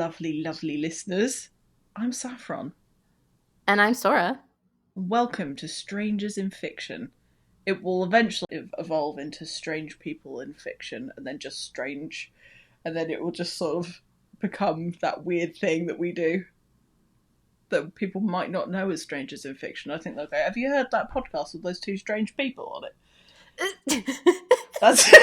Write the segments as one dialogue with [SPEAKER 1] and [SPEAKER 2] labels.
[SPEAKER 1] lovely, lovely listeners. I'm Saffron.
[SPEAKER 2] And I'm Sora.
[SPEAKER 1] Welcome to Strangers in Fiction. It will eventually evolve into Strange People in Fiction, and then just Strange, and then it will just sort of become that weird thing that we do that people might not know as Strangers in Fiction. I think they'll go, have you heard that podcast with those two strange people on it? That's...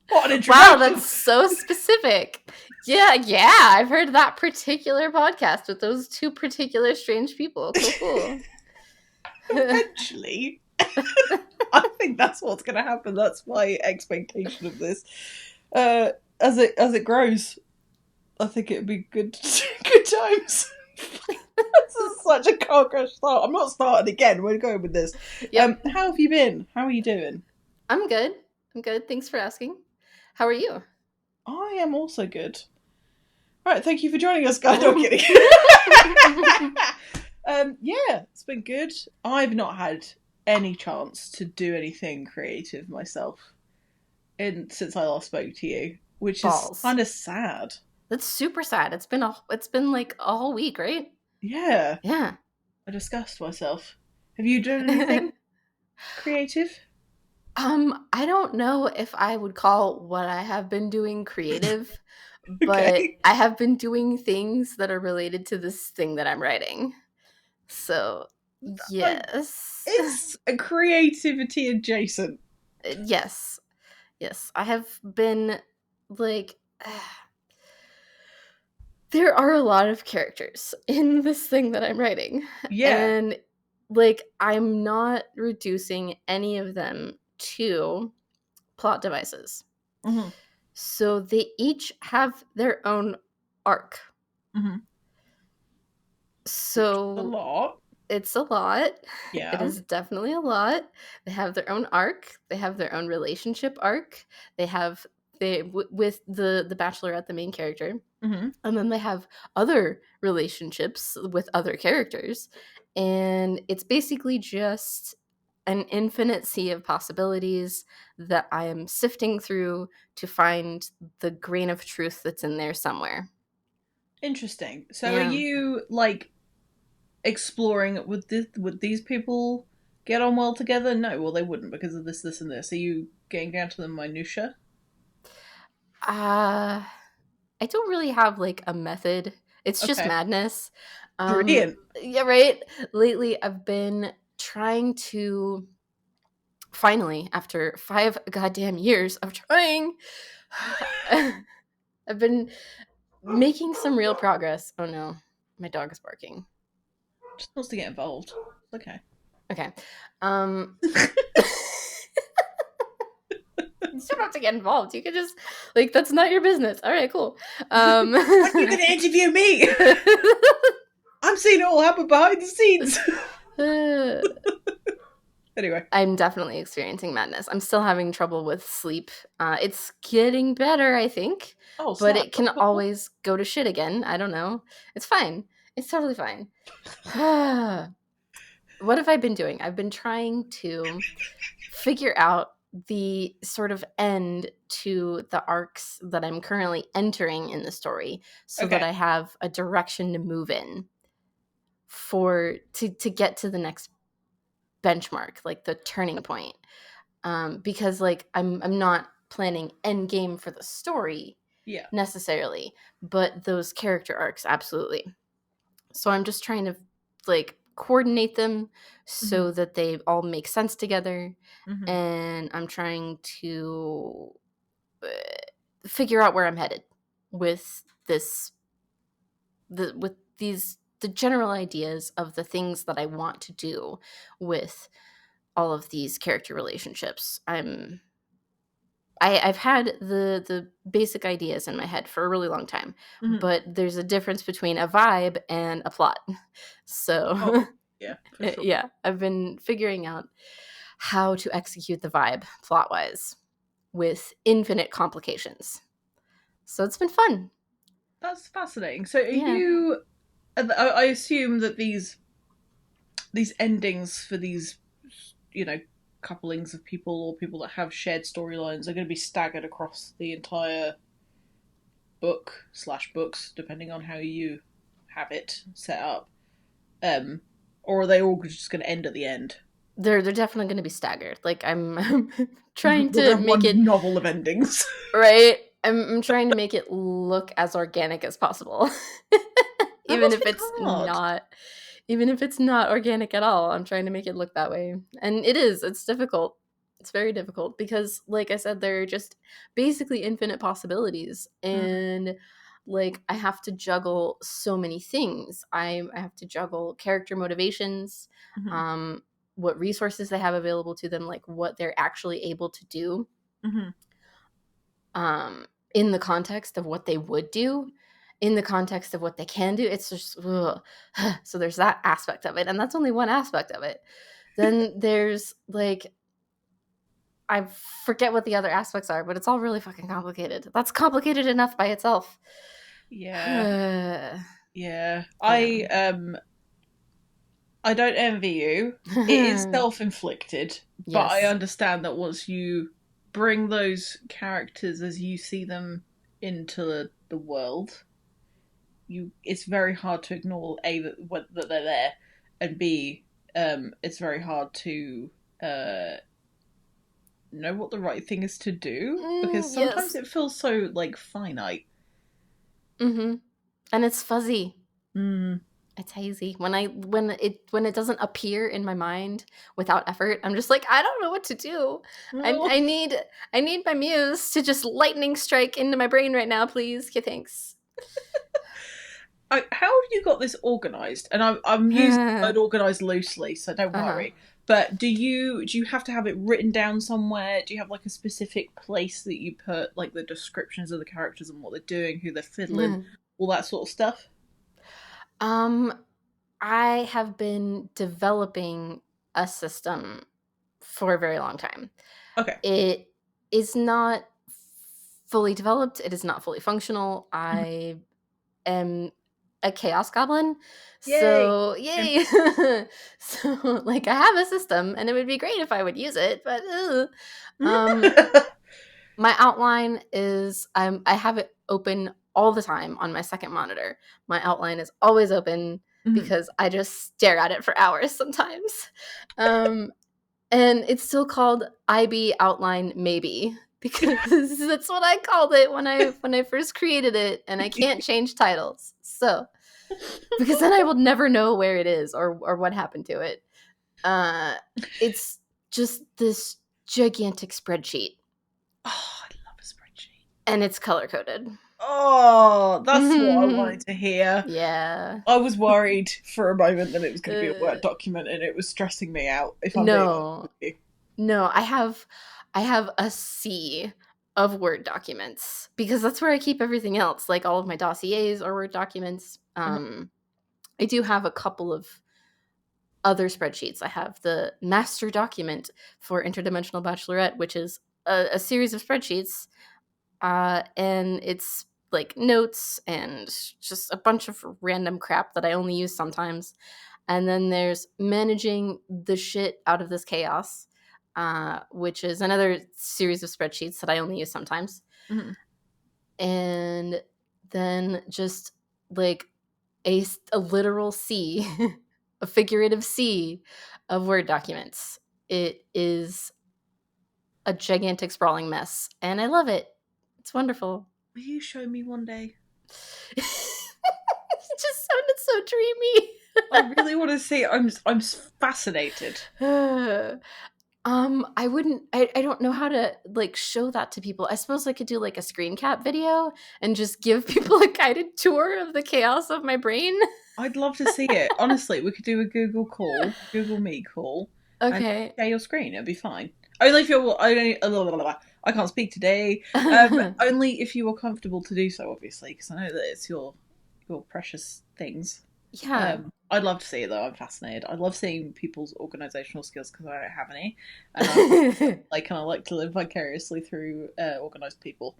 [SPEAKER 1] What an introduction.
[SPEAKER 2] Wow, that's so specific. Yeah, I've heard that particular podcast with those two particular strange people. Cool.
[SPEAKER 1] Eventually. I think that's what's going to happen. That's my expectation of this. As it grows, I think it'd be good times. This is such a car crash start. I'm not starting again. We're going with this. Yep. How have you been? How are you doing?
[SPEAKER 2] I'm good. Thanks for asking. How are you?
[SPEAKER 1] I am also good. All right, thank you for joining us, guys. No, I'm kidding. Yeah, it's been good. I've not had any chance to do anything creative myself since I last spoke to you, which is kind of sad.
[SPEAKER 2] That's super sad. It's been like a whole week, right?
[SPEAKER 1] Yeah. I disgust myself. Have you done anything creative?
[SPEAKER 2] I don't know if I would call what I have been doing creative, but I have been doing things that are related to this thing that I'm writing. So, yes.
[SPEAKER 1] It's a creativity adjacent.
[SPEAKER 2] Yes. I have been, there are a lot of characters in this thing that I'm writing.
[SPEAKER 1] Yeah.
[SPEAKER 2] And, I'm not reducing any of them to plot devices.
[SPEAKER 1] Mm-hmm.
[SPEAKER 2] So they each have their own arc.
[SPEAKER 1] Mm-hmm.
[SPEAKER 2] So it's a lot.
[SPEAKER 1] Yeah.
[SPEAKER 2] It is definitely a lot. They have their own arc. They have their own relationship arc. With the bachelorette, the main character.
[SPEAKER 1] Mm-hmm.
[SPEAKER 2] And then they have other relationships with other characters. And it's basically just an infinite sea of possibilities that I am sifting through to find the grain of truth that's in there somewhere.
[SPEAKER 1] Interesting. So Are you, exploring, would these people get on well together? No, well, they wouldn't because of this, and this. Are you getting down to the minutiae?
[SPEAKER 2] I don't really have, a method. It's just madness.
[SPEAKER 1] Brilliant.
[SPEAKER 2] Yeah, right? Lately, I've been trying to... Finally, after 5 goddamn years of trying, I've been making some real progress. Oh no, my dog is barking.
[SPEAKER 1] Just wants to get involved. Okay.
[SPEAKER 2] You don't have to get involved. You could just, that's not your business. All right, cool.
[SPEAKER 1] Are you going to interview me? I'm seeing it all happen behind the scenes. Anyway.
[SPEAKER 2] I'm definitely experiencing madness. I'm still having trouble with sleep. It's getting better, I think. But it can always go to shit again. I don't know. It's fine. It's totally fine. What have I been doing? I've been trying to figure out the sort of end to the arcs that I'm currently entering in the story so that I have a direction to move in to get to the next benchmark, the turning point, because I'm not planning end game for the story necessarily, but those character arcs absolutely. So I'm just trying to coordinate them so that they all make sense together, and I'm trying to figure out where I'm headed with the general ideas of the things that I want to do with all of these character relationships. I've had the basic ideas in my head for a really long time, but there's a difference between a vibe and a plot. So
[SPEAKER 1] for sure.
[SPEAKER 2] Yeah, I've been figuring out how to execute the vibe plot-wise with infinite complications. So it's been fun.
[SPEAKER 1] That's fascinating. So I assume that these endings for these, couplings of people or people that have shared storylines are going to be staggered across the entire book/books, depending on how you have it set up, or are they all just going to end at the end?
[SPEAKER 2] They're definitely going to be staggered. Like I'm trying to
[SPEAKER 1] have
[SPEAKER 2] make
[SPEAKER 1] one
[SPEAKER 2] it
[SPEAKER 1] novel of endings,
[SPEAKER 2] right. I'm trying to make it look as organic as possible, even if it's not. Even if it's not organic at all, I'm trying to make it look that way. And it's difficult. It's very difficult because, like I said, there are just basically infinite possibilities. And like, I have to juggle so many things. I have to juggle character motivations, what resources they have available to them, like what they're actually able to do. In the context of what they would do, in the context of what they can do. It's just, ugh. So there's that aspect of it, and that's only one aspect of it. Then there's like, I forget what the other aspects are, but it's all really fucking complicated. That's complicated enough by itself.
[SPEAKER 1] Yeah. Yeah. I don't envy you. It is self-inflicted, but I understand that once you bring those characters as you see them into the world, it's very hard to ignore A, that they're there, and B, it's very hard to know what the right thing is to do, because sometimes it feels so like finite.
[SPEAKER 2] And it's fuzzy. It's hazy. When it doesn't appear in my mind without effort, I'm just like, I don't know what to do. I need my muse to just lightning strike into my brain right now, please. Okay, thanks.
[SPEAKER 1] How have you got this organized? And I'm using the word organized loosely, so don't worry. But do you have to have it written down somewhere? Do you have like a specific place that you put like the descriptions of the characters and what they're doing, who they're fiddling, all that sort of stuff?
[SPEAKER 2] I have been developing a system for a very long time.
[SPEAKER 1] Okay.
[SPEAKER 2] It is not fully developed. It is not fully functional. I am a chaos goblin. Yay. So yay. So like, I have a system and it would be great if I would use it, but my outline is I have it open all the time on my second monitor. My outline is always open because I just stare at it for hours sometimes. And it's still called IB outline maybe, because that's what I called it when I first created it, and I can't change titles. So because then I will never know where it is or what happened to it. It's just this gigantic spreadsheet.
[SPEAKER 1] Oh, I love a spreadsheet.
[SPEAKER 2] And it's color-coded.
[SPEAKER 1] Oh, that's what I wanted to hear.
[SPEAKER 2] Yeah.
[SPEAKER 1] I was worried for a moment that it was going to be a Word document, and it was stressing me out, if I'm being honest with you. No,
[SPEAKER 2] I have a sea of Word documents, because that's where I keep everything else. Like, all of my dossiers are Word documents. I do have a couple of other spreadsheets. I have the master document for Interdimensional Bachelorette, which is a series of spreadsheets, and it's like notes and just a bunch of random crap that I only use sometimes. And then there's managing the shit out of this chaos, which is another series of spreadsheets that I only use sometimes. And then just like a literal sea, a figurative sea of Word documents. It is a gigantic sprawling mess, and I love it. It's wonderful.
[SPEAKER 1] Will you show me one day?
[SPEAKER 2] It just sounded so dreamy.
[SPEAKER 1] I really want to see it. I'm fascinated.
[SPEAKER 2] I don't know how to like show that to people. I suppose I could do like a screen cap video and just give people a guided tour of the chaos of my brain.
[SPEAKER 1] I'd love to see it. Honestly, we could do a Google Meet call.
[SPEAKER 2] Okay.
[SPEAKER 1] And share your screen. It'd be fine. Only if you're. I can't speak today. Only if you are comfortable to do so, obviously, because I know that it's your precious things.
[SPEAKER 2] Yeah.
[SPEAKER 1] I'd love to see it though. I'm fascinated. I love seeing people's organizational skills because I don't have any, and I kind of like to live vicariously through organized people.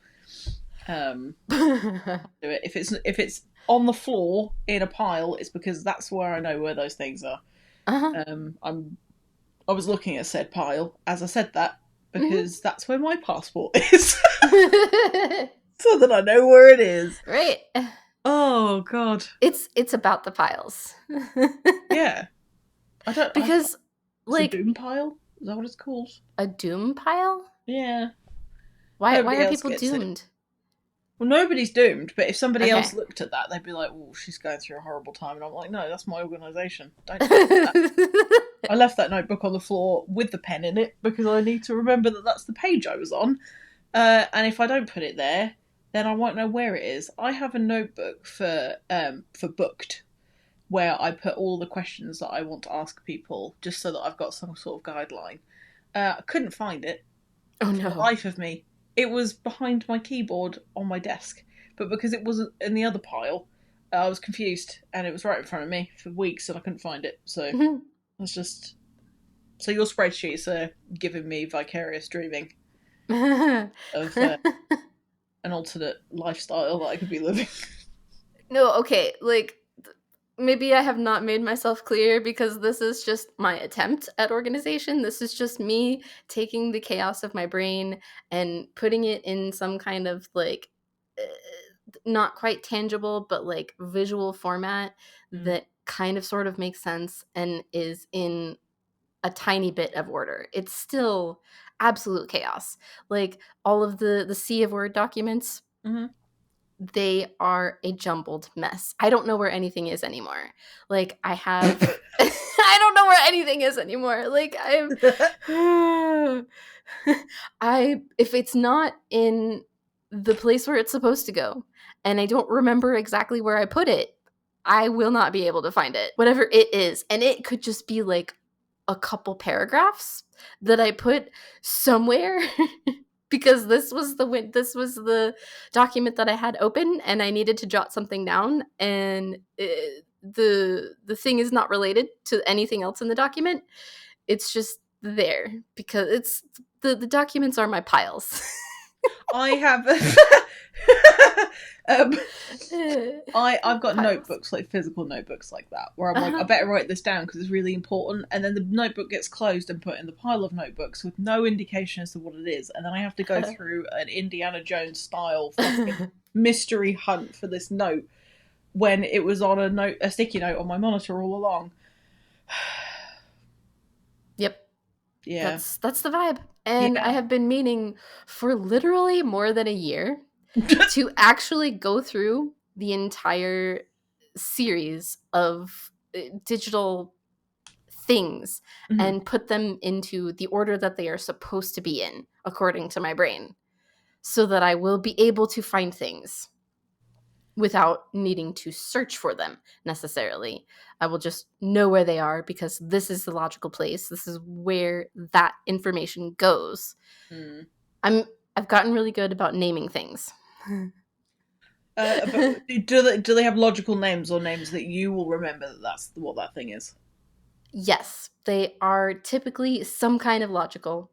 [SPEAKER 1] Do it if it's on the floor in a pile. It's because that's where I know where those things are. I was looking at said pile as I said that because that's where my passport is. so that I know where it is.
[SPEAKER 2] Right.
[SPEAKER 1] Oh God.
[SPEAKER 2] It's about the piles.
[SPEAKER 1] Yeah.
[SPEAKER 2] Because
[SPEAKER 1] it's a
[SPEAKER 2] like
[SPEAKER 1] doom pile? Is that what it's called?
[SPEAKER 2] a doom pile?
[SPEAKER 1] Yeah.
[SPEAKER 2] Why
[SPEAKER 1] Nobody
[SPEAKER 2] are
[SPEAKER 1] else
[SPEAKER 2] people
[SPEAKER 1] gets it.
[SPEAKER 2] doomed?
[SPEAKER 1] Well, nobody's doomed, but if somebody
[SPEAKER 2] Okay.
[SPEAKER 1] else looked at that, they'd be like, "Oh, she's going through a horrible time," and I'm like, "No, that's my organisation. Don't do that." I left that notebook on the floor with the pen in it because I need to remember that that's the page I was on. And if I don't put it there, then I won't know where it is. I have a notebook for booked where I put all the questions that I want to ask people, just so that I've got some sort of guideline. I couldn't find it.
[SPEAKER 2] Oh
[SPEAKER 1] For the
[SPEAKER 2] no.
[SPEAKER 1] life of me. It was behind my keyboard on my desk, but because it wasn't in the other pile, I was confused, and it was right in front of me for weeks, and I couldn't find it. So it's just. So your spreadsheets are giving me vicarious dreaming of an alternate lifestyle that I could be living.
[SPEAKER 2] No, okay, like maybe I have not made myself clear because this is just my attempt at organization. This is just me taking the chaos of my brain and putting it in some kind of like not quite tangible but like visual format that kind of sort of makes sense and is in a tiny bit of order. It's still absolute chaos. Like all of the sea of Word documents, they are a jumbled mess. I don't know where anything is anymore. Like I have I don't know where anything is anymore. Like I if it's not in the place where it's supposed to go and I don't remember exactly where I put it, I will not be able to find it. Whatever it is. And it could just be like a couple paragraphs that I put somewhere because this was the document that I had open and I needed to jot something down and the thing is not related to anything else in the document. It's just there because it's the documents are my piles.
[SPEAKER 1] I have I've got
[SPEAKER 2] Piles.
[SPEAKER 1] notebooks, like physical notebooks like that, where I'm like, I better write this down because it's really important, and then the notebook gets closed and put in the pile of notebooks with no indication as to what it is, and then I have to go through an Indiana Jones style fucking mystery hunt for this note when it was on a sticky note on my monitor all along.
[SPEAKER 2] Yep.
[SPEAKER 1] Yeah.
[SPEAKER 2] That's the vibe. And
[SPEAKER 1] Yeah.
[SPEAKER 2] I have been meaning for literally more than a year to actually go through the entire series of digital things and put them into the order that they are supposed to be in, according to my brain, so that I will be able to find things without needing to search for them necessarily. I will just know where they are because this is the logical place. This is where that information goes. I've gotten really good about naming things.
[SPEAKER 1] But do they have logical names or names that you will remember that that's what that thing is?
[SPEAKER 2] Yes, they are typically some kind of logical,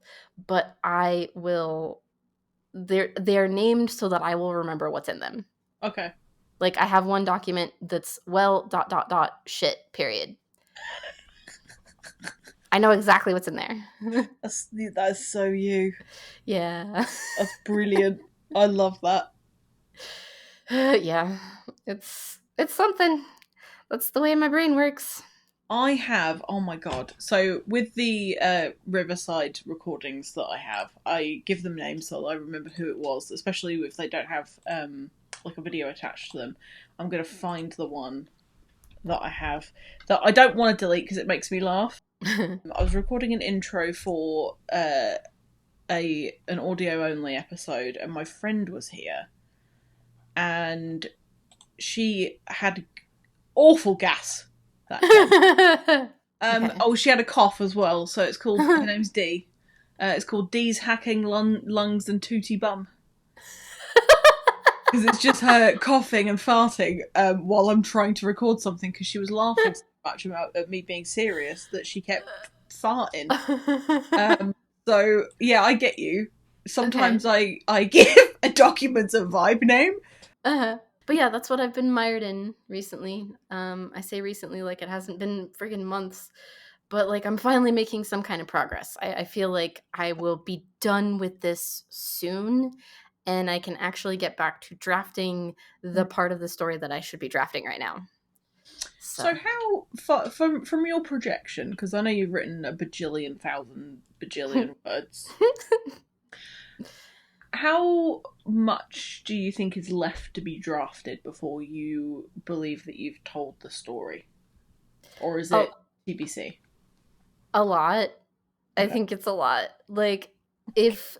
[SPEAKER 2] but I will they're named so that I will remember what's in them.
[SPEAKER 1] Okay.
[SPEAKER 2] Like I have one document that's shit period. I know exactly what's in there.
[SPEAKER 1] That's so you.
[SPEAKER 2] Yeah.
[SPEAKER 1] That's brilliant. I love that.
[SPEAKER 2] Yeah. It's something. That's the way my brain works.
[SPEAKER 1] I have, oh my god. So with the Riverside recordings that I have, I give them names so I remember who it was, especially if they don't have like a video attached to them. I'm going to find the one that I have that I don't want to delete because it makes me laugh. I was recording an intro for an audio only episode, and my friend was here, and she had awful gas that day. Oh, she had a cough as well, so it's called. Her name's Dee. It's called Dee's hacking lungs and tooty bum. Because it's just her coughing and farting while I'm trying to record something. Because she was laughing so much at me being serious that she kept farting. So yeah, I get you. Sometimes I give a document a vibe name.
[SPEAKER 2] But yeah, that's what I've been mired in recently. I say recently like it hasn't been friggin' months, but like I'm finally making some kind of progress. I feel like I will be done with this soon, and I can actually get back to drafting the part of the story that I should be drafting right now.
[SPEAKER 1] So how far from your projection, because I know you've written a bajillion words, how much do you think is left to be drafted before you believe that you've told the story? Or is it TBC?
[SPEAKER 2] A lot. I think it's a lot. Like, if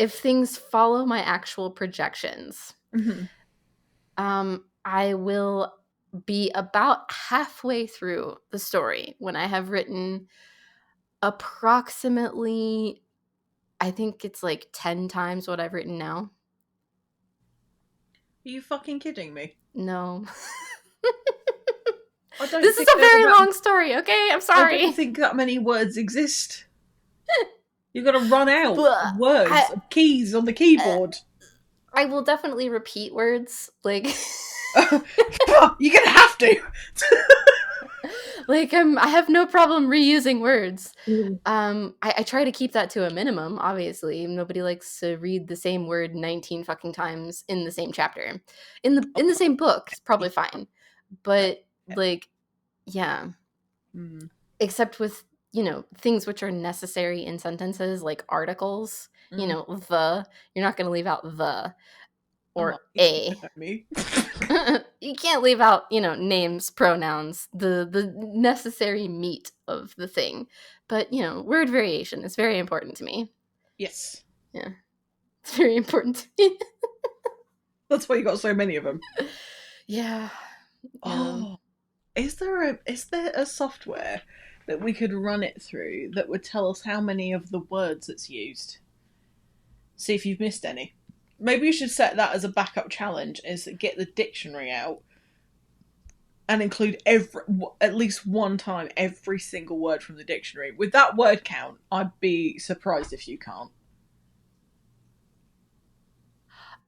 [SPEAKER 2] things follow my actual projections, I will be about halfway through the story when I have written approximately, I think it's like 10 times what I've written now.
[SPEAKER 1] Are you fucking kidding me?
[SPEAKER 2] No. This is a very long story, okay? I'm sorry.
[SPEAKER 1] I don't think that many words exist. You've got to run out of words, of keys on the keyboard.
[SPEAKER 2] I will definitely repeat words. Like,
[SPEAKER 1] you're gonna have to.
[SPEAKER 2] Like, I have no problem reusing words. I try to keep that to a minimum. Obviously, nobody likes to read the same word 19 fucking times in the same chapter, in the same book. It's probably fine, but like, yeah. Except with, you know, things which are necessary in sentences, like articles. You know, you're not going to leave out the or a. You can't leave out, you know, names, pronouns, the necessary meat of the thing. But, you know, word variation is very important to me.
[SPEAKER 1] Yes.
[SPEAKER 2] Yeah. It's very important to me.
[SPEAKER 1] That's why you got so many of them.
[SPEAKER 2] Yeah.
[SPEAKER 1] Oh. Is there a software that we could run it through that would tell us how many of the words it's used? See if you've missed any. Maybe you should set that as a backup challenge, is get the dictionary out and include at least one time every single word from the dictionary. With that word count, I'd be surprised if you can't.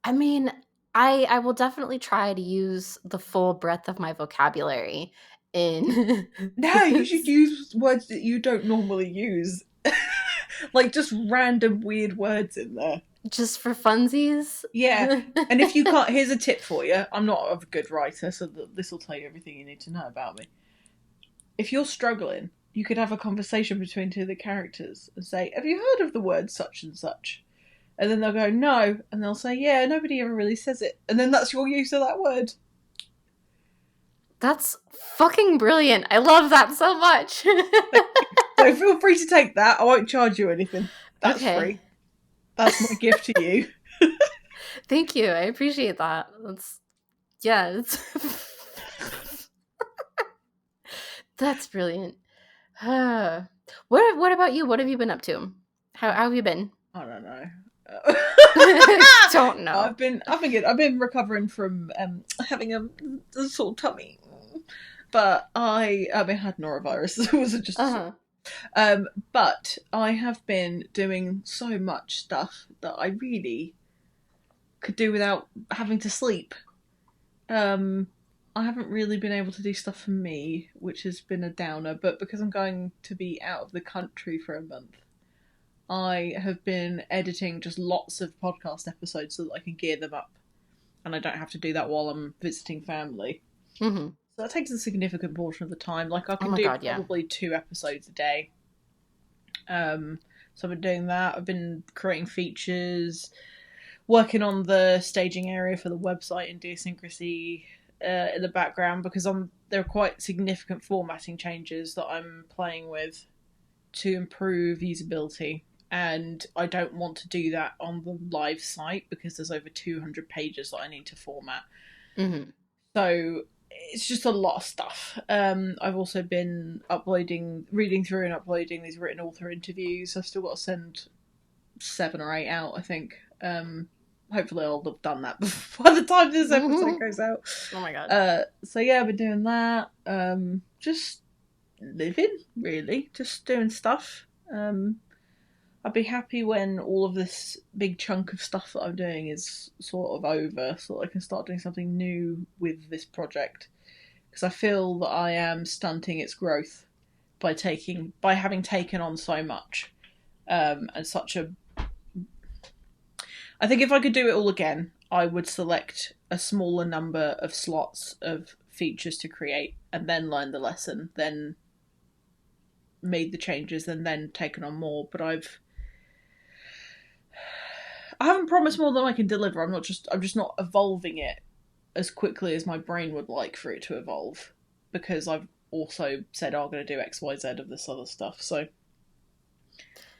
[SPEAKER 2] I mean, I will definitely try to use the full breadth of my vocabulary in...
[SPEAKER 1] No, you should use words that you don't normally use. Like, just random weird words in there.
[SPEAKER 2] Just for funsies?
[SPEAKER 1] Yeah. And if you can't, here's a tip for you. I'm not a good writer, so this will tell you everything you need to know about me. If you're struggling, you could have a conversation between two of the characters and say, have you heard of the word such and such? And then they'll go, no. And they'll say, yeah, nobody ever really says it. And then that's your use of that word.
[SPEAKER 2] That's fucking brilliant. I love that so much.
[SPEAKER 1] So feel free to take that. I won't charge you anything. That's free. That's my gift to you.
[SPEAKER 2] Thank you. I appreciate that. That's brilliant. What about you? What have you been up to? How have you been?
[SPEAKER 1] I don't know.
[SPEAKER 2] Don't know.
[SPEAKER 1] I've been good. I've been recovering from having a sore tummy, but I had norovirus. It was just. But I have been doing so much stuff that I really could do without having to sleep. I haven't really been able to do stuff for me, which has been a downer, but because I'm going to be out of the country for a month, I have been editing just lots of podcast episodes so that I can gear them up, and I don't have to do that while I'm visiting family.
[SPEAKER 2] Mm-hmm.
[SPEAKER 1] So that takes a significant portion of the time. Like, I can do probably 2 episodes a day. So I've been doing that. I've been creating features, working on the staging area for the website Indiosyncrasy in the background, because there are quite significant formatting changes that I'm playing with to improve usability, and I don't want to do that on the live site because there's over 200 pages that I need to format.
[SPEAKER 2] Mm-hmm.
[SPEAKER 1] So it's just a lot of stuff. I've also been reading through and uploading these written author interviews. I've still got to send 7 or 8 out, I think. Hopefully I'll have done that by the time this episode goes out.
[SPEAKER 2] Oh my god.
[SPEAKER 1] So yeah, I've been doing that. Just living, really. Just doing stuff. I'd be happy when all of this big chunk of stuff that I'm doing is sort of over, so that I can start doing something new with this project. Because I feel that I am stunting its growth by having taken on so much, and such a... I think if I could do it all again, I would select a smaller number of slots of features to create and then learn the lesson, then made the changes and then taken on more. But I haven't promised more than I can deliver. I'm just not evolving it as quickly as my brain would like for it to evolve, because I've also said, oh, I'm going to do X, Y, Z of this other stuff. So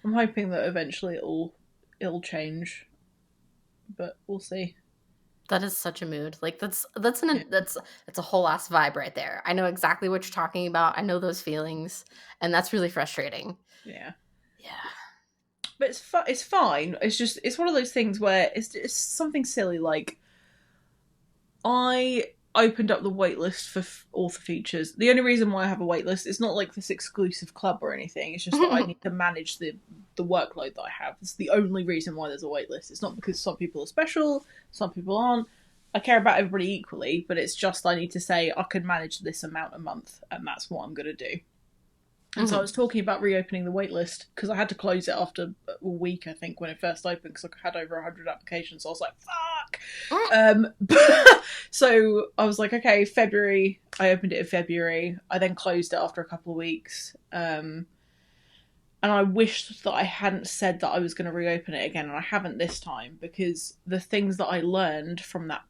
[SPEAKER 1] I'm hoping that eventually it'll change, but we'll see.
[SPEAKER 2] That is such a mood. Like that's a whole ass vibe right there. I know exactly what you're talking about. I know those feelings, and that's really frustrating.
[SPEAKER 1] Yeah.
[SPEAKER 2] Yeah.
[SPEAKER 1] But it's fine. It's one of those things where it's something silly like I opened up the waitlist for author features. The only reason why I have a waitlist is not like this exclusive club or anything. It's just that I need to manage the workload that I have. It's the only reason why there's a waitlist. It's not because some people are special, some people aren't. I care about everybody equally, but it's just I need to say I can manage this amount a month, and that's what I'm going to do. And so I was talking about reopening the waitlist because I had to close it after a week, I think, when it first opened, because I had over 100 applications. So I was like, fuck! So I was like, okay, February. I opened it in February. I then closed it after a couple of weeks. And I wished that I hadn't said that I was going to reopen it again, and I haven't this time, because the things that I learned from that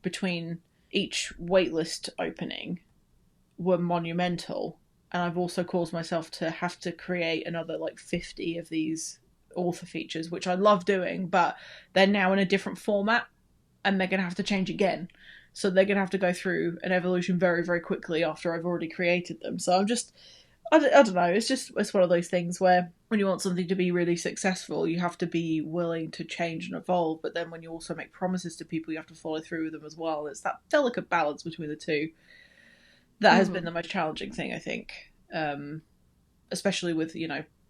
[SPEAKER 1] between each waitlist opening were monumental. And I've also caused myself to have to create another 50 of these author features, which I love doing, but they're now in a different format and they're going to have to change again. So they're going to have to go through an evolution very, very quickly after I've already created them. So I don't know. It's one of those things where when you want something to be really successful, you have to be willing to change and evolve. But then when you also make promises to people, you have to follow through with them as well. It's that delicate balance between the two. That has been the most challenging thing, I think. Especially with,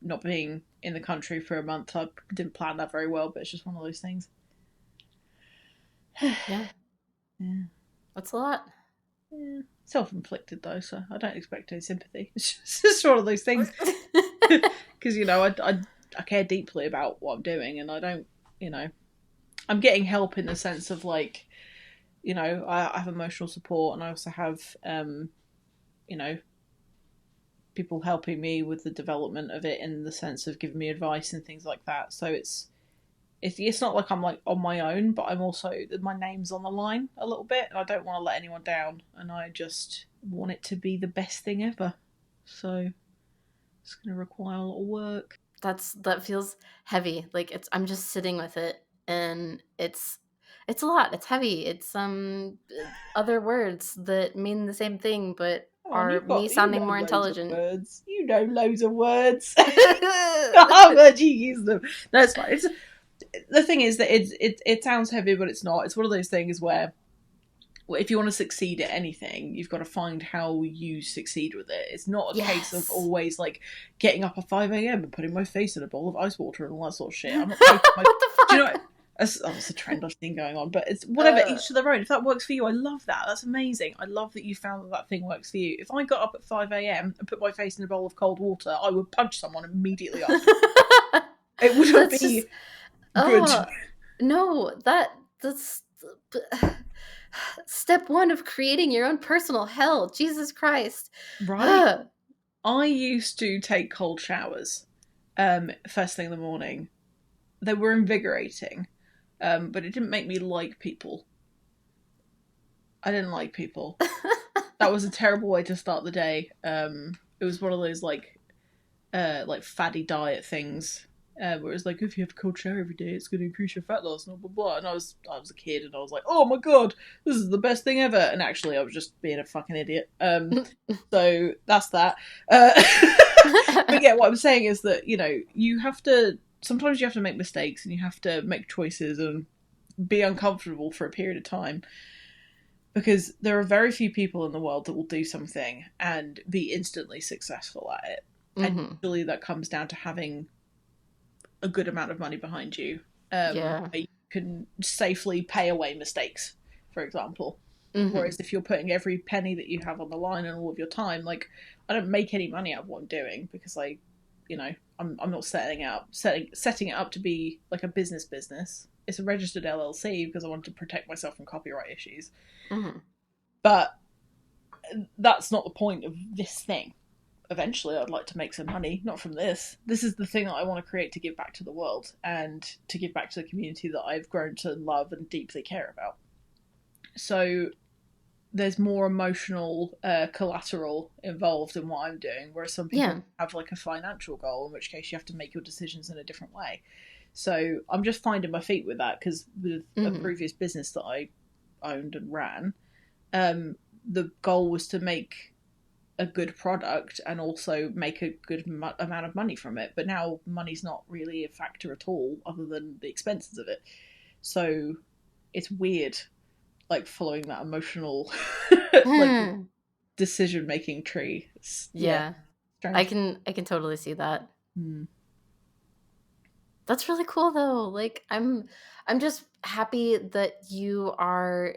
[SPEAKER 1] not being in the country for a month. I didn't plan that very well, but it's just one of those things.
[SPEAKER 2] Yeah. That's a lot.
[SPEAKER 1] Yeah. Self-inflicted, though, so I don't expect any sympathy. It's just one of those things. Because, I care deeply about what I'm doing, and I don't, I'm getting help in the sense of, I have emotional support, and I also have, people helping me with the development of it in the sense of giving me advice and things like that. So it's not like I'm on my own, but I'm also, my name's on the line a little bit, and I don't want to let anyone down, and I just want it to be the best thing ever. So it's going to require a lot of work.
[SPEAKER 2] That feels heavy. I'm just sitting with it, and it's a lot. It's heavy. It's other words that mean the same thing, but are me sounding more intelligent.
[SPEAKER 1] Words. You know loads of words. How much you use them? No, it's fine. The thing is that it sounds heavy, but it's not. It's one of those things where if you want to succeed at anything, you've got to find how you succeed with it. It's not a case of always getting up at 5 a.m. and putting my face in a bowl of ice water and all that sort of shit. I'm not what
[SPEAKER 2] the fuck?
[SPEAKER 1] Do you know what? That's a trend I've seen going on, but it's whatever, each to their own. If that works for you, I love that. That's amazing. I love that you found that thing works for you. If I got up at 5 a.m. and put my face in a bowl of cold water, I would punch someone immediately after. It wouldn't be good.
[SPEAKER 2] No, that's step one of creating your own personal hell. Jesus Christ.
[SPEAKER 1] Right? I used to take cold showers first thing in the morning. They were invigorating. But it didn't make me like people. I didn't like people. That was a terrible way to start the day. It was one of those fatty diet things, where it's if you have a cold shower every day, it's going to increase your fat loss, and blah blah blah. And I was a kid, and I was like, oh my god, this is the best thing ever. And actually, I was just being a fucking idiot. So that's that. But yeah, what I'm saying is that you have to. Sometimes you have to make mistakes, and you have to make choices and be uncomfortable for a period of time, because there are very few people in the world that will do something and be instantly successful at it. And usually that comes down to having a good amount of money behind you. Where you can safely pay away mistakes, for example. Whereas if you're putting every penny that you have on the line and all of your time, I don't make any money out of what I'm doing, because I'm not setting it up to be a business. it's a registered LLC because I wanted to protect myself from copyright issues.
[SPEAKER 2] Mm-hmm.
[SPEAKER 1] But that's not the point of this thing. Eventually I'd like to make some money, not from this. This is the thing that I want to create to give back to the world and to give back to the community that I've grown to love and deeply care about. So there's more emotional collateral involved in what I'm doing, whereas some people have like a financial goal, in which case you have to make your decisions in a different way. So I'm just finding my feet with that, because with a previous business that I owned and ran, the goal was to make a good product and also make a good amount of money from it. But now money's not really a factor at all, other than the expenses of it. So it's weird, like following that emotional like decision-making tree.
[SPEAKER 2] Yeah. I can totally see that. That's really cool though. Like I'm just happy that you are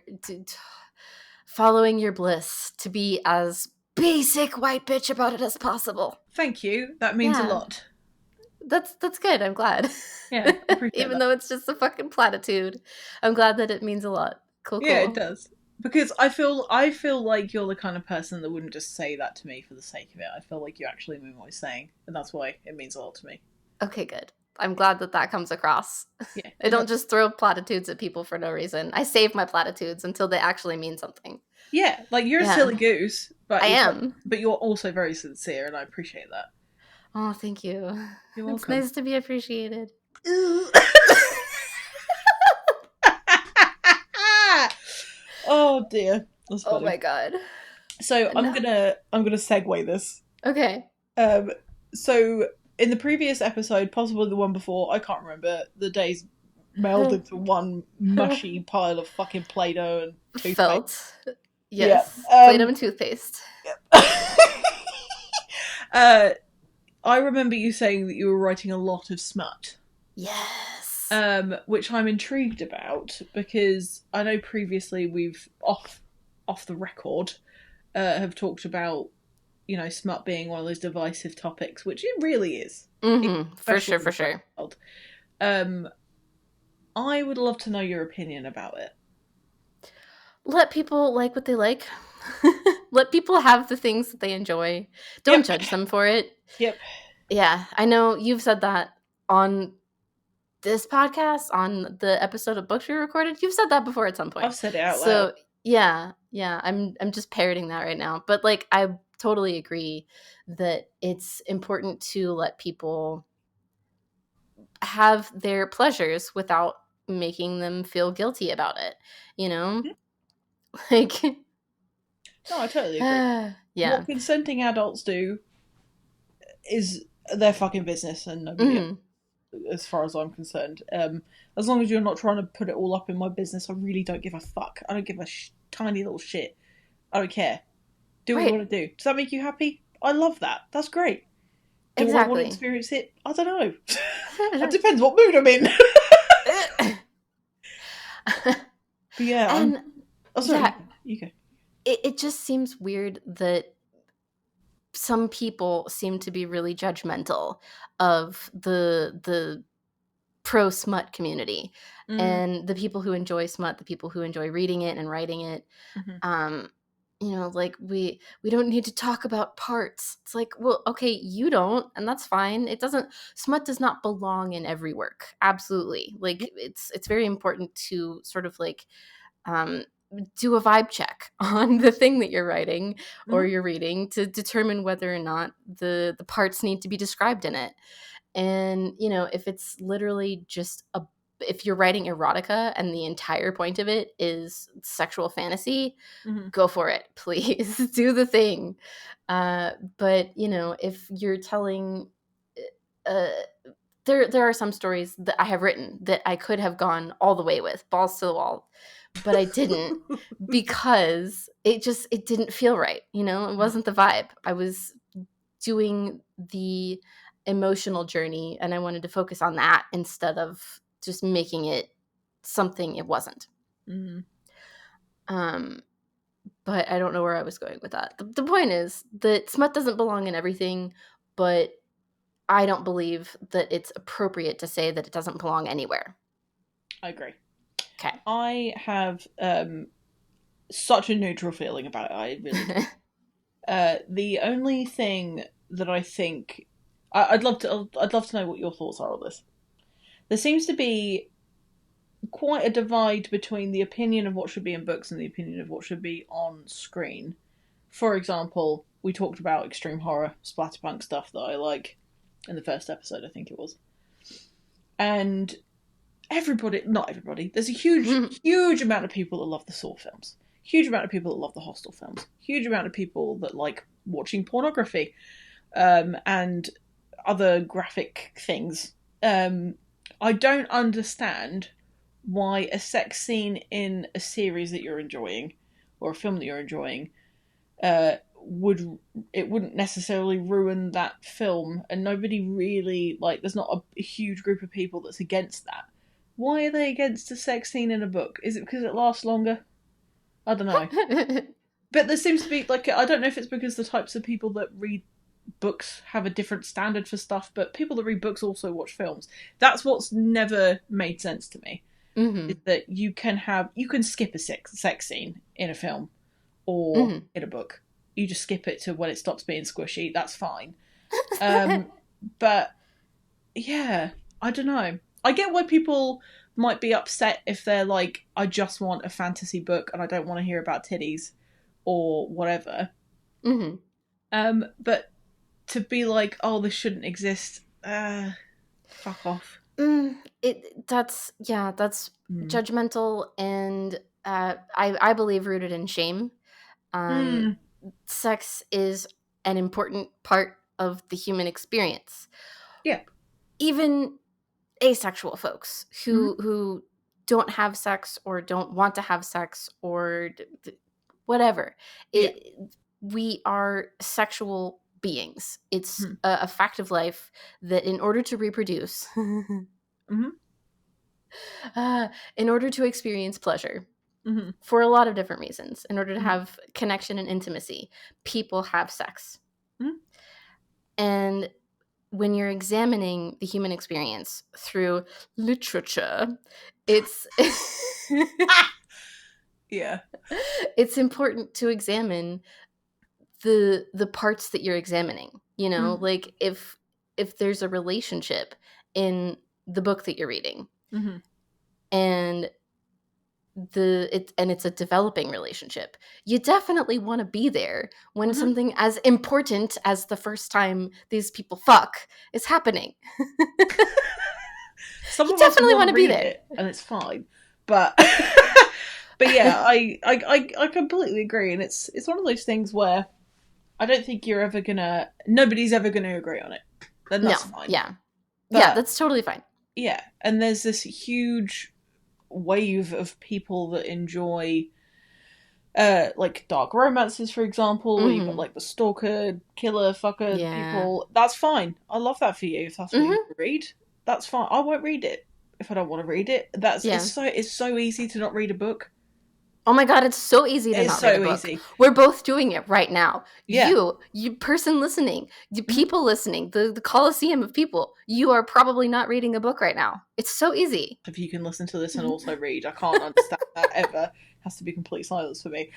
[SPEAKER 2] following your bliss to be as basic white bitch about it as possible.
[SPEAKER 1] Thank you. That means a lot.
[SPEAKER 2] That's good. I'm glad.
[SPEAKER 1] Yeah, I appreciate
[SPEAKER 2] Even though it's just a fucking platitude, I'm glad that it means a lot. Cool.
[SPEAKER 1] Yeah, it does. Because I feel like you're the kind of person that wouldn't just say that to me for the sake of it. I feel like you actually mean what you're saying, and that's why it means a lot to me.
[SPEAKER 2] Okay, good. I'm glad that comes across. Yeah, I don't just throw platitudes at people for no reason. I save my platitudes until they actually mean something.
[SPEAKER 1] Yeah, like you're a silly goose, but
[SPEAKER 2] I am.
[SPEAKER 1] But you're also very sincere, and I appreciate that.
[SPEAKER 2] Oh, thank you.
[SPEAKER 1] You're welcome.
[SPEAKER 2] It's nice to be appreciated.
[SPEAKER 1] Oh dear. That's funny.
[SPEAKER 2] Oh my god.
[SPEAKER 1] So I'm gonna segue this.
[SPEAKER 2] Okay.
[SPEAKER 1] So in the previous episode, possibly the one before, I can't remember, the days melded into one mushy pile of fucking Play-Doh and toothpaste.
[SPEAKER 2] Felt. Yes. Yeah. Play-Doh and toothpaste.
[SPEAKER 1] Yep. I remember you saying that you were writing a lot of smut.
[SPEAKER 2] Yes.
[SPEAKER 1] Which I'm intrigued about, because I know previously we've off the record have talked about, you know, smut being one of those divisive topics, which it really is.
[SPEAKER 2] For sure.
[SPEAKER 1] I would love to know your opinion about it.
[SPEAKER 2] Let people like what they like. Let people have the things that they enjoy. Don't judge them for it.
[SPEAKER 1] Yep.
[SPEAKER 2] Yeah, I know you've said that on this podcast, on the episode of Books we recorded. You've said that before at some point.
[SPEAKER 1] I've said it out loud.
[SPEAKER 2] So yeah, I'm just parroting that right now. But like, I totally agree that it's important to let people have their pleasures without making them feel guilty about it. You know, like.
[SPEAKER 1] No, I totally agree.
[SPEAKER 2] Yeah.
[SPEAKER 1] What consenting adults do is their fucking business, and nobody else, as far as I'm concerned. As long as you're not trying to put it all up in my business, I really don't give a fuck. I don't give a tiny little shit. I don't care. Do what you want to do. Does that make you happy? I love that. That's great. Do I want to experience it? I don't know. It depends what mood I'm in. But yeah,
[SPEAKER 2] and
[SPEAKER 1] sorry. You go.
[SPEAKER 2] It just seems weird that some people seem to be really judgmental of the pro smut community and the people who enjoy smut, the people who enjoy reading it and writing it. You know, like we don't need to talk about parts. It's like, well, okay, you don't, and that's fine. Smut does not belong in every work. Absolutely. Like it's very important to sort of like do a vibe check on the thing that you're writing or you're reading to determine whether or not the parts need to be described in it. And, you know, if it's literally just if you're writing erotica and the entire point of it is sexual fantasy, go for it, please. Do the thing. But, you know, if you're telling there are some stories that I have written that I could have gone all the way with, balls to the wall, but I didn't because it didn't feel right. You know, it wasn't the vibe. I was doing the emotional journey and I wanted to focus on that instead of just making it something it wasn't. But I don't know where I was going with that. The point is that smut doesn't belong in everything, but I don't believe that it's appropriate to say that it doesn't belong anywhere.
[SPEAKER 1] I agree.
[SPEAKER 2] Okay.
[SPEAKER 1] I have such a neutral feeling about it. I really do. The only thing that I think I'd love to know what your thoughts are on this. There seems to be quite a divide between the opinion of what should be in books and the opinion of what should be on screen. For example, we talked about extreme horror, splatterpunk stuff that I like in the first episode, I think it was. And not everybody, there's a huge amount of people that love the Saw films. Huge amount of people that love the Hostel films. Huge amount of people that like watching pornography and other graphic things. I don't understand why a sex scene in a series that you're enjoying or a film that you're enjoying wouldn't necessarily ruin that film, and nobody really there's not a huge group of people that's against that. Why are they against a sex scene in a book? Is it because it lasts longer? I don't know. But there seems to be I don't know if it's because the types of people that read books have a different standard for stuff, but people that read books also watch films. That's what's never made sense to me. Is that you can skip a sex scene in a film or in a book. You just skip it to when it stops being squishy. That's fine. But yeah, I don't know. I get why people might be upset if they're like, I just want a fantasy book and I don't want to hear about titties or whatever. But to be like, oh, this shouldn't exist, fuck off.
[SPEAKER 2] That's judgmental and I believe rooted in shame. Sex is an important part of the human experience.
[SPEAKER 1] Yeah.
[SPEAKER 2] Even asexual folks who don't have sex or don't want to have sex or whatever. We are sexual beings. It's a fact of life that in order to reproduce, in order to experience pleasure, for a lot of different reasons, in order to have connection and intimacy, people have sex. And when you're examining the human experience through literature, it's it's important to examine the parts that you're examining. You know, like if there's a relationship in the book that you're reading, and it's a developing relationship, you definitely want to be there when something as important as the first time these people fuck is happening.
[SPEAKER 1] You definitely want to be there, and it's fine. But but yeah, I completely agree, and it's one of those things where I don't think nobody's ever gonna agree on it. Then that's fine.
[SPEAKER 2] Yeah, that's totally fine.
[SPEAKER 1] Yeah, and there's this huge wave of people that enjoy like dark romances, for example. You've got like the stalker, killer, fucker people. That's fine. I love that for you. If that's what you read, that's fine. I won't read it if I don't want to read it. It's so easy to not read a book.
[SPEAKER 2] Oh my god, it's so easy to not read a book. Easy. We're both doing it right now. Yeah. You person listening, you people listening, the Colosseum of people, you are probably not reading a book right now. It's so easy.
[SPEAKER 1] If you can listen to this and also read, I can't understand that ever. It has to be complete silence for me.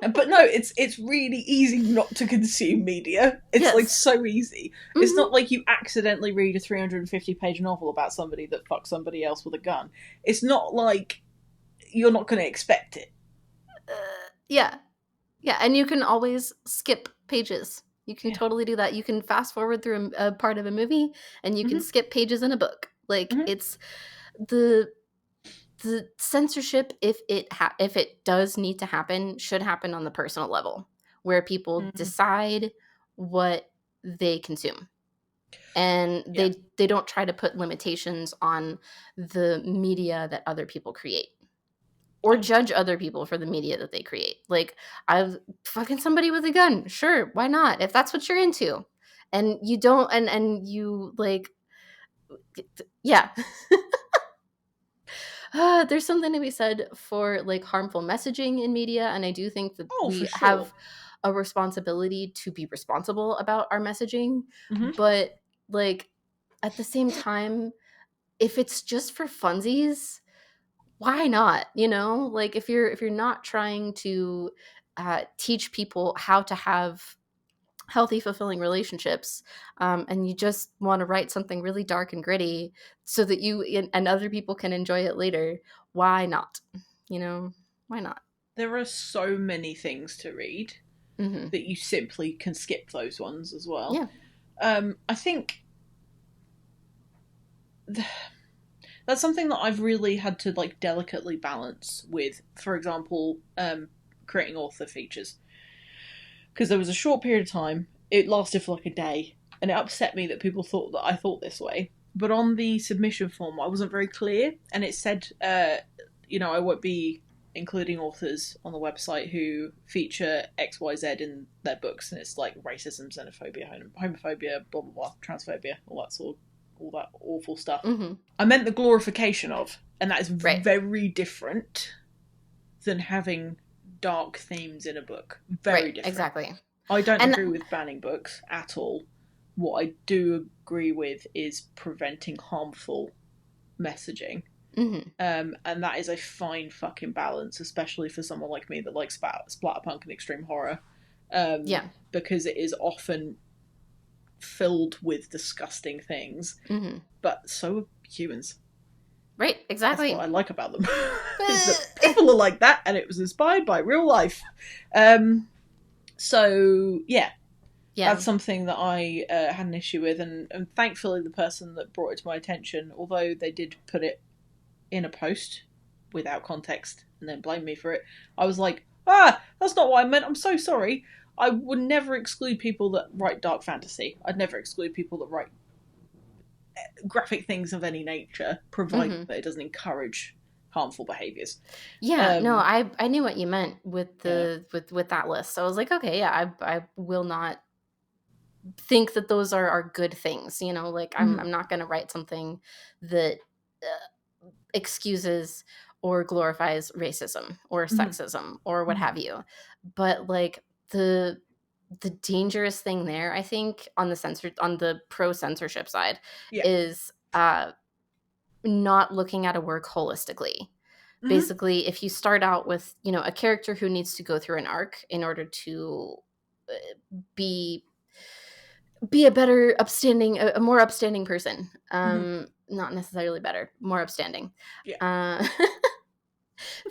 [SPEAKER 1] But no, it's really easy not to consume media. It's so easy. It's not like you accidentally read a 350-page novel about somebody that fucks somebody else with a gun. It's not like you're not going to expect it.
[SPEAKER 2] Yeah, and you can always skip pages. You can totally do that. You can fast forward through a part of a movie, and you can skip pages in a book. Like it's the censorship, if it does need to happen, should happen on the personal level, where people decide what they consume. And they don't try to put limitations on the media that other people create. Or judge other people for the media that they create. Like, I've fucking somebody with a gun. Sure, why not? If that's what you're into. And you don't, and you, like, yeah. There's something to be said for, like, harmful messaging in media, and I do think that we have a responsibility to be responsible about our messaging. But, like, at the same time, if it's just for funsies, why not? You know, like if you're not trying to teach people how to have healthy, fulfilling relationships, and you just want to write something really dark and gritty so that you and other people can enjoy it later, why not? You know, why not?
[SPEAKER 1] There are so many things to read that you simply can skip those ones as well.
[SPEAKER 2] Yeah.
[SPEAKER 1] I think that's something that I've really had to like delicately balance with, for example, creating author features. Because there was a short period of time, it lasted for like a day, and it upset me that people thought that I thought this way. But on the submission form, I wasn't very clear, and it said, you know, I won't be including authors on the website who feature XYZ in their books, and it's like racism, xenophobia, homophobia, blah blah blah, transphobia, all that awful stuff. I meant the glorification of, and that is very different than having dark themes in a book. Very different.
[SPEAKER 2] Exactly.
[SPEAKER 1] I don't agree with banning books at all. What I do agree with is preventing harmful messaging. And that is a fine fucking balance, especially for someone like me that likes splatterpunk and extreme horror. Because it is often filled with disgusting things. But so are humans.
[SPEAKER 2] Right, exactly.
[SPEAKER 1] That's what I like about them. Is that people are like that, and it was inspired by real life. So, yeah. That's something that I had an issue with, and thankfully the person that brought it to my attention, although they did put it in a post without context and then blame me for it, I was like, that's not what I meant, I'm so sorry. I would never exclude people that write dark fantasy. I'd never exclude people that write graphic things of any nature, provided that it doesn't encourage harmful behaviors.
[SPEAKER 2] No, I knew what you meant with the with that list. So I was like, okay, I will not think that those are good things, you know, like I'm not going to write something that excuses or glorifies racism or sexism or what have you. But like the dangerous thing there, I think, on the pro censorship side is not looking at a work holistically. Basically, if you start out with, you know, a character who needs to go through an arc in order to be a more upstanding person, not necessarily better, more upstanding.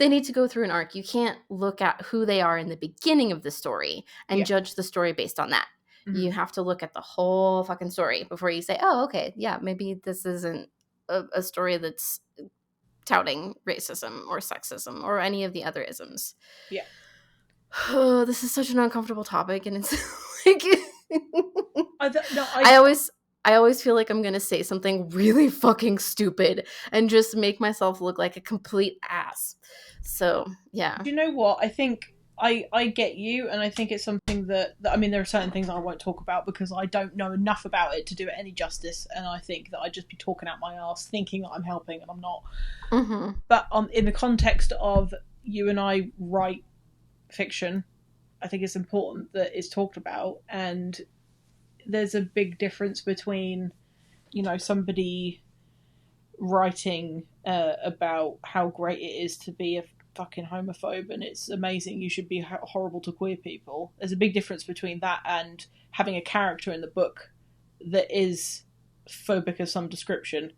[SPEAKER 2] They need to go through an arc. You can't look at who they are in the beginning of the story and judge the story based on that. You have to look at the whole fucking story before you say, oh, okay, yeah, maybe this isn't a story that's touting racism or sexism or any of the other isms. Oh, this is such an uncomfortable topic, and it's like I always feel like I'm gonna say something really fucking stupid and just make myself look like a complete ass. So yeah.
[SPEAKER 1] Do you know what? I think I get you, and I think it's something that I mean, there are certain things I won't talk about because I don't know enough about it to do it any justice, and I think that I'd just be talking out my ass thinking that I'm helping, and I'm not. But in the context of you and I write fiction, I think it's important that it's talked about, and there's a big difference between, you know, somebody writing about how great it is to be a fucking homophobe and it's amazing, you should be horrible to queer people. There's a big difference between that and having a character in the book that is phobic of some description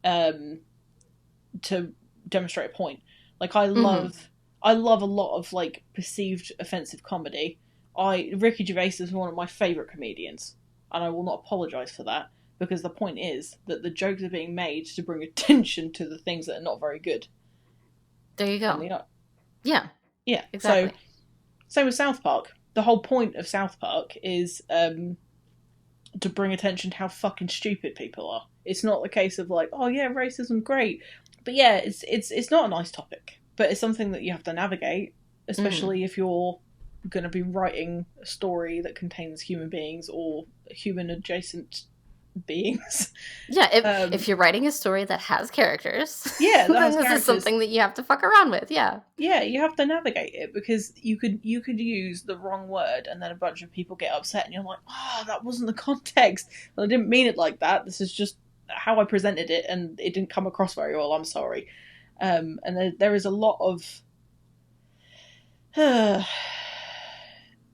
[SPEAKER 1] to demonstrate a point. Like I love a lot of like perceived offensive comedy. Ricky Gervais is one of my favourite comedians, and I will not apologise for that, because the point is that the jokes are being made to bring attention to the things that are not very good.
[SPEAKER 2] There you go.
[SPEAKER 1] Yeah,
[SPEAKER 2] exactly.
[SPEAKER 1] So, same with South Park. The whole point of South Park is to bring attention to how fucking stupid people are. It's not the case of like, oh yeah, racism, great. But yeah, it's not a nice topic. But it's something that you have to navigate, especially if you're going to be writing a story that contains human beings or human adjacent beings.
[SPEAKER 2] Yeah, if you're writing a story that has characters,
[SPEAKER 1] then
[SPEAKER 2] this is something that you have to fuck around with. Yeah,
[SPEAKER 1] you have to navigate it, because you could use the wrong word and then a bunch of people get upset and you're like, that wasn't the context. Well, I didn't mean it like that. This is just how I presented it, and it didn't come across very well. I'm sorry. And there is a lot of.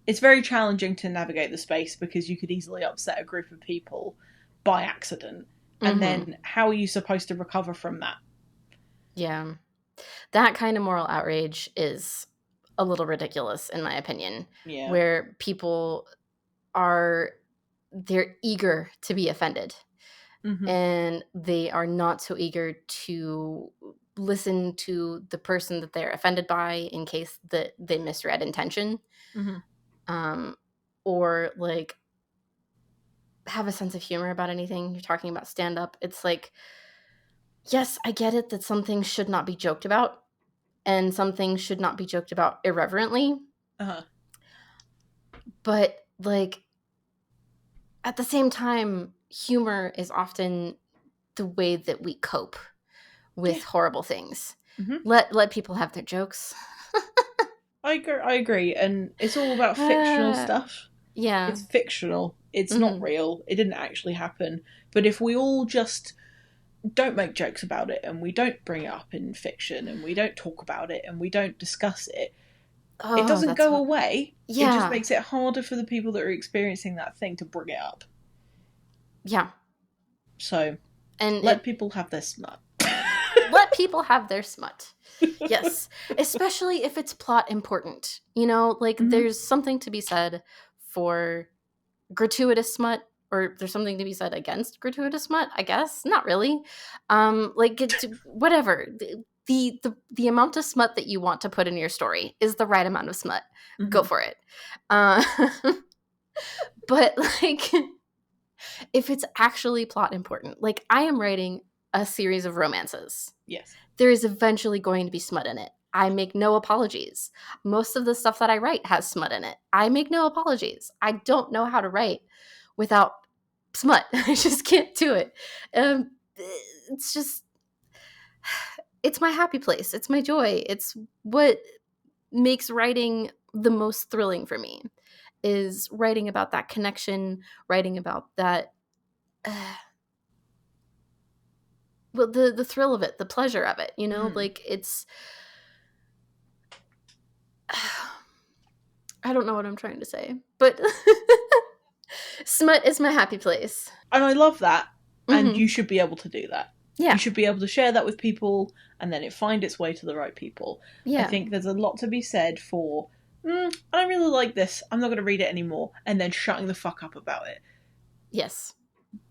[SPEAKER 1] It's very challenging to navigate the space because you could easily upset a group of people by accident. And then how are you supposed to recover from that?
[SPEAKER 2] Yeah. That kind of moral outrage is a little ridiculous, in my opinion.
[SPEAKER 1] Yeah.
[SPEAKER 2] Where people they're eager to be offended. And they are not so eager to listen to the person that they're offended by in case that they misread intention. Or like have a sense of humor about anything. You're talking about stand-up. It's like, yes, I get it that some things should not be joked about, and some things should not be joked about irreverently. But like at the same time, humor is often the way that we cope with horrible things. Let people have their jokes.
[SPEAKER 1] I agree, and it's all about fictional stuff.
[SPEAKER 2] Yeah.
[SPEAKER 1] It's fictional. It's not real. It didn't actually happen. But if we all just don't make jokes about it, and we don't bring it up in fiction, and we don't talk about it, and we don't discuss it, it doesn't go away. Yeah. It just makes it harder for the people that are experiencing that thing to bring it up.
[SPEAKER 2] Yeah.
[SPEAKER 1] So, and let people have their smut.
[SPEAKER 2] Let people have their smut. Yes. Especially if it's plot important. You know, like there's something to be said for gratuitous smut, or there's something to be said against gratuitous smut, I guess. Not really. Like whatever. The amount of smut that you want to put in your story is the right amount of smut. Go for it. But like if it's actually plot important, like I am writing a series of romances.
[SPEAKER 1] Yes.
[SPEAKER 2] There is eventually going to be smut in it. I make no apologies. Most of the stuff that I write has smut in it. I make no apologies. I don't know how to write without smut. I just can't do it. It's just, it's my happy place. It's my joy. It's what makes writing the most thrilling for me, is writing about that connection, writing about that, well, the thrill of it, the pleasure of it, you know, like it's, I don't know what I'm trying to say, but smut is my happy place.
[SPEAKER 1] And I love that. And you should be able to do that.
[SPEAKER 2] Yeah.
[SPEAKER 1] You should be able to share that with people, and then it find its way to the right people. Yeah. I think there's a lot to be said for, I don't really like this, I'm not going to read it anymore, and then shutting the fuck up about it.
[SPEAKER 2] Yes.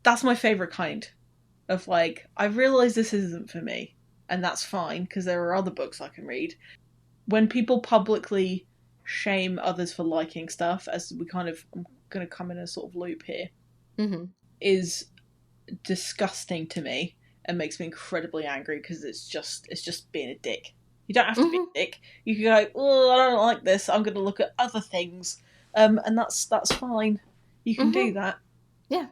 [SPEAKER 1] That's my favourite kind of like, I realise this isn't for me, and that's fine, because there are other books I can read. When people publicly shame others for liking stuff, as we kind of, I'm going to come in a sort of loop here, is disgusting to me and makes me incredibly angry, because it's just being a dick. You don't have to be a dick. You can go, oh, I don't like this, I'm going to look at other things, and that's fine. You can do that.
[SPEAKER 2] Yeah.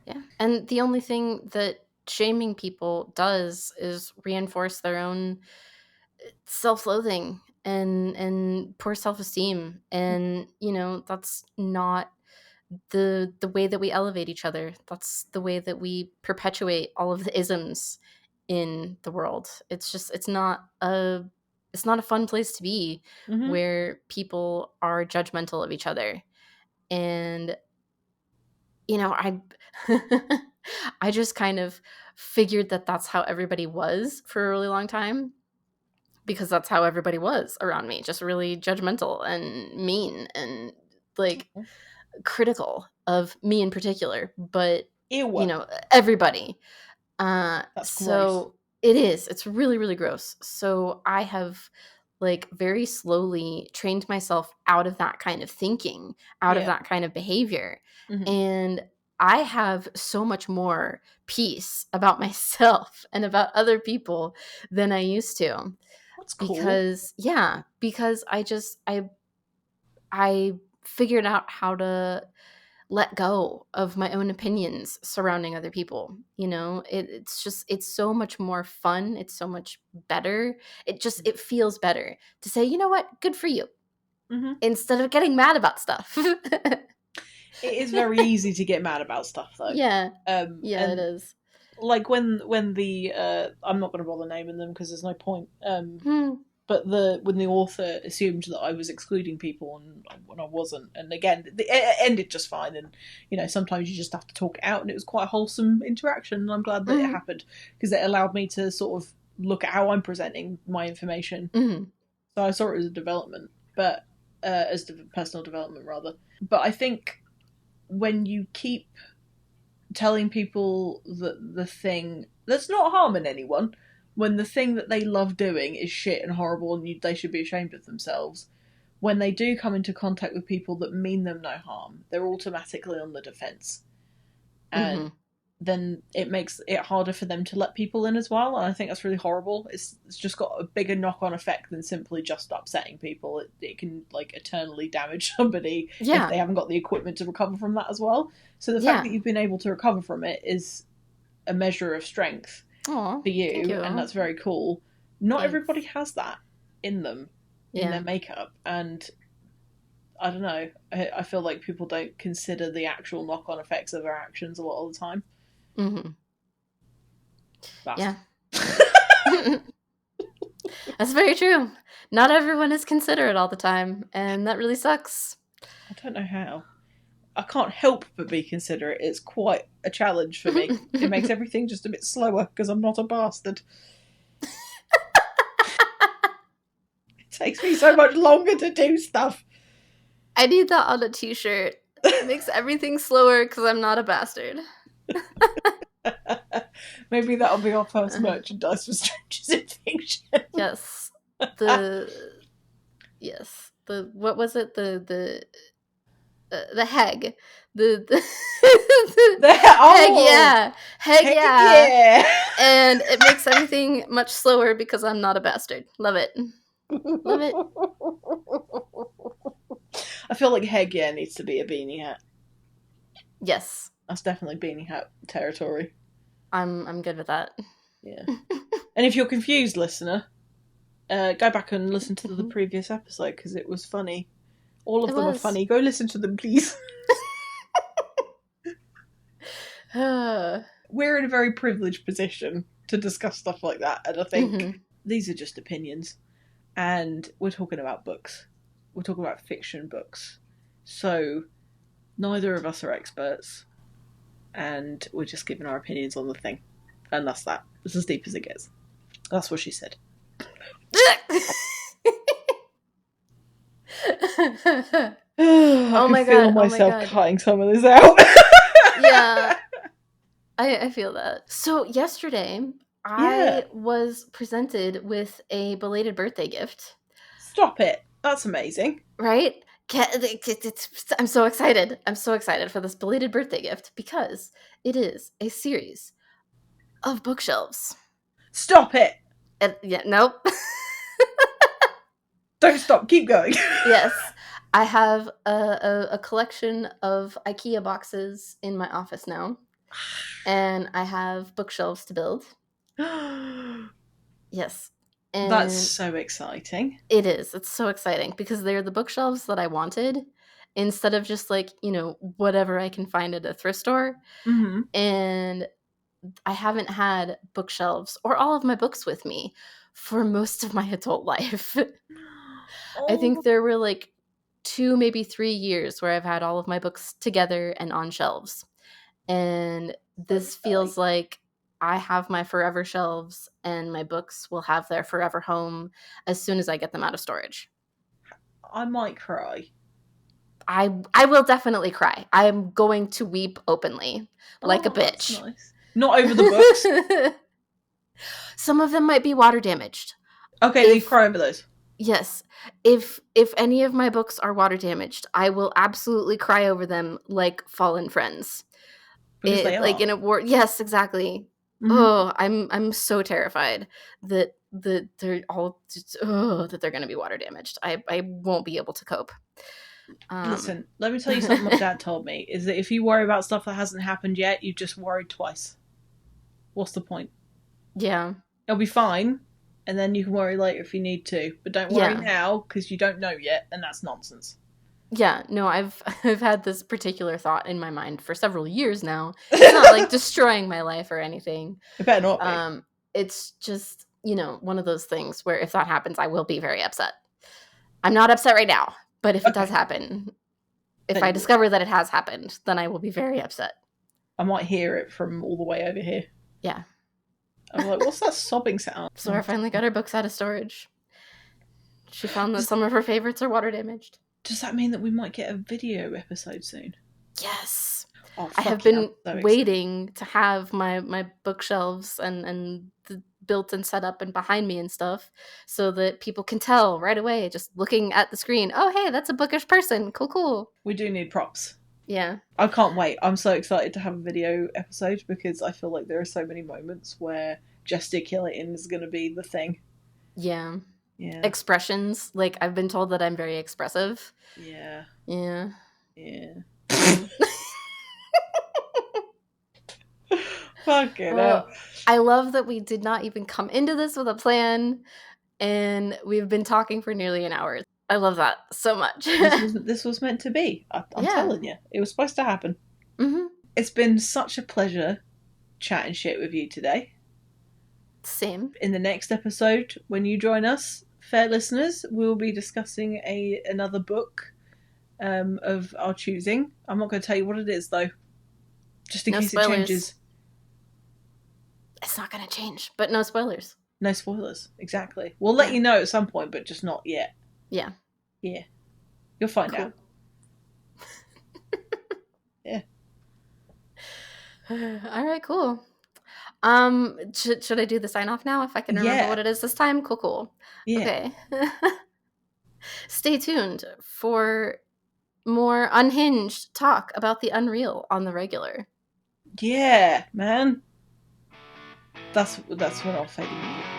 [SPEAKER 2] Yeah. And the only thing that shaming people does is reinforce their own self-loathing and poor self-esteem. And, you know, that's not the way that we elevate each other. That's the way that we perpetuate all of the isms in the world. It's just, it's not a fun place to be, where people are judgmental of each other. And, you know, I just kind of figured that that's how everybody was for a really long time, because that's how everybody was around me, just really judgmental and mean and like critical of me in particular, but you know, everybody. That's so gross. It's really, really gross. So I have like very slowly trained myself out of that kind of thinking, out of that kind of behavior. And I have so much more peace about myself and about other people than I used to.
[SPEAKER 1] That's cool.
[SPEAKER 2] Because I figured out how to let go of my own opinions surrounding other people. You know, it's so much more fun. It's so much better. It feels better to say, you know what, good for you, instead of getting mad about stuff.
[SPEAKER 1] It is very easy to get mad about stuff, though.
[SPEAKER 2] Yeah.
[SPEAKER 1] And
[SPEAKER 2] it is.
[SPEAKER 1] Like when the I'm not going to bother naming them because there's no point. But when the author assumed that I was excluding people and when I wasn't, and again, it ended just fine. And sometimes you just have to talk it out, and it was quite a wholesome interaction. And I'm glad that it happened because it allowed me to sort of look at how I'm presenting my information. So I saw it as a development, but as personal development rather. But I think when you keep telling people that the thing that's not harming anyone, when the thing that they love doing is shit and horrible and they should be ashamed of themselves, when they do come into contact with people that mean them no harm, they're automatically on the defense. And then it makes it harder for them to let people in as well, and I think that's really horrible. It's just got a bigger knock-on effect than simply just upsetting people. It can like eternally damage somebody if they haven't got the equipment to recover from that as well. So the fact that you've been able to recover from it is a measure of strength for you, and that's very cool. Not everybody has that in them, in their makeup, and I don't know, I feel like people don't consider the actual knock-on effects of their actions a lot of the time.
[SPEAKER 2] Yeah. That's very true. Not everyone is considerate all the time, and that really sucks.
[SPEAKER 1] I don't know how. I can't help but be considerate. It's quite a challenge for me. It makes everything just a bit slower because I'm not a bastard. It takes me so much longer to do stuff.
[SPEAKER 2] I need that on a t-shirt. It makes everything slower because I'm not a bastard.
[SPEAKER 1] Maybe that'll be our first merchandise for Strangers in Fiction.
[SPEAKER 2] Yes. What was it? The Heg. The Heg, yeah. And it makes everything much slower because I'm not a bastard. Love it. Love it.
[SPEAKER 1] I feel like Heg, needs to be a beanie hat.
[SPEAKER 2] Yes.
[SPEAKER 1] That's definitely beanie hat territory.
[SPEAKER 2] I'm good with that.
[SPEAKER 1] Yeah. And if you're confused, listener, go back and listen to the previous episode because it was funny. All of them are funny. Go listen to them, please. We're in a very privileged position to discuss stuff like that, and I think these are just opinions. And we're talking about books. We're talking about fiction books. So, neither of us are experts, and we're just giving our opinions on the thing. And that's that. It's as deep as it gets. That's what she said.
[SPEAKER 2] Oh my god! I feel
[SPEAKER 1] myself cutting some of this out.
[SPEAKER 2] Yeah, I feel that. So yesterday, I was presented with a belated birthday gift.
[SPEAKER 1] Stop it! That's amazing,
[SPEAKER 2] right? I'm so excited. I'm so excited for this belated birthday gift because it is a series of bookshelves.
[SPEAKER 1] Stop it!
[SPEAKER 2] Nope.
[SPEAKER 1] Don't stop. Keep going.
[SPEAKER 2] Yes. I have a collection of IKEA boxes in my office now. And I have bookshelves to build. Yes. And
[SPEAKER 1] that's so exciting.
[SPEAKER 2] It is. It's so exciting because they're the bookshelves that I wanted instead of just like, whatever I can find at a thrift store. And I haven't had bookshelves or all of my books with me for most of my adult life. I think there were like 2, maybe 3 years where I've had all of my books together and on shelves. And this feels like I have my forever shelves and my books will have their forever home as soon as I get them out of storage.
[SPEAKER 1] I might cry.
[SPEAKER 2] I will definitely cry. I am going to weep openly like a bitch.
[SPEAKER 1] That's nice. Not over the books.
[SPEAKER 2] Some of them might be water damaged.
[SPEAKER 1] Okay, you cry over those.
[SPEAKER 2] Yes. If any of my books are water damaged, I will absolutely cry over them like fallen friends.
[SPEAKER 1] Because they are.
[SPEAKER 2] Like in a war. Yes, exactly. Oh, I'm so terrified that they're all that they're going to be water damaged. I won't be able to cope.
[SPEAKER 1] Listen, let me tell you something my dad told me, is that if you worry about stuff that hasn't happened yet, you've just worried twice. What's the point?
[SPEAKER 2] Yeah.
[SPEAKER 1] It'll be fine, and then you can worry later if you need to. But don't worry now, because you don't know yet, and that's nonsense.
[SPEAKER 2] Yeah, no, I've had this particular thought in my mind for several years now. It's not like destroying my life or anything.
[SPEAKER 1] It better not be.
[SPEAKER 2] It's just, one of those things where if that happens, I will be very upset. I'm not upset right now, but if it does happen, if I discover that it has happened, then I will be very upset.
[SPEAKER 1] I might hear it from all the way over here.
[SPEAKER 2] Yeah.
[SPEAKER 1] I'm like, what's that sobbing sound?
[SPEAKER 2] Sora finally got her books out of storage. She found that some of her favorites are water damaged.
[SPEAKER 1] Does that mean that we might get a video episode soon?
[SPEAKER 2] Yes. I have been waiting to have my bookshelves and built and set up and behind me and stuff so that people can tell right away just looking at the screen, oh, hey, that's a bookish person. Cool.
[SPEAKER 1] We do need props.
[SPEAKER 2] Yeah.
[SPEAKER 1] I can't wait. I'm so excited to have a video episode because I feel like there are so many moments where gesticulating is going to be the thing.
[SPEAKER 2] Yeah. Yeah. Expressions. Like, I've been told that I'm very expressive.
[SPEAKER 1] Yeah.
[SPEAKER 2] Yeah.
[SPEAKER 1] Yeah. Fucking hell.
[SPEAKER 2] I love that we did not even come into this with a plan, and we've been talking for nearly an hour. I love that so much.
[SPEAKER 1] This was meant to be. I'm telling you. It was supposed to happen.
[SPEAKER 2] Mm-hmm.
[SPEAKER 1] It's been such a pleasure chatting shit with you today.
[SPEAKER 2] Same.
[SPEAKER 1] In the next episode, when you join us, fair listeners, we'll be discussing another book of our choosing. I'm not going to tell you what it is, though. Just in case spoilers. It changes.
[SPEAKER 2] It's not going to change, but no spoilers.
[SPEAKER 1] No spoilers, exactly. We'll let you know at some point, but just not yet.
[SPEAKER 2] Yeah.
[SPEAKER 1] Yeah. You'll find out. Yeah.
[SPEAKER 2] All right, cool. Should I do the sign off now if I can remember what it is this time? Cool.
[SPEAKER 1] Yeah.
[SPEAKER 2] Okay. Stay tuned for more unhinged talk about the unreal on the regular.
[SPEAKER 1] Yeah, man. That's when I'll fade in.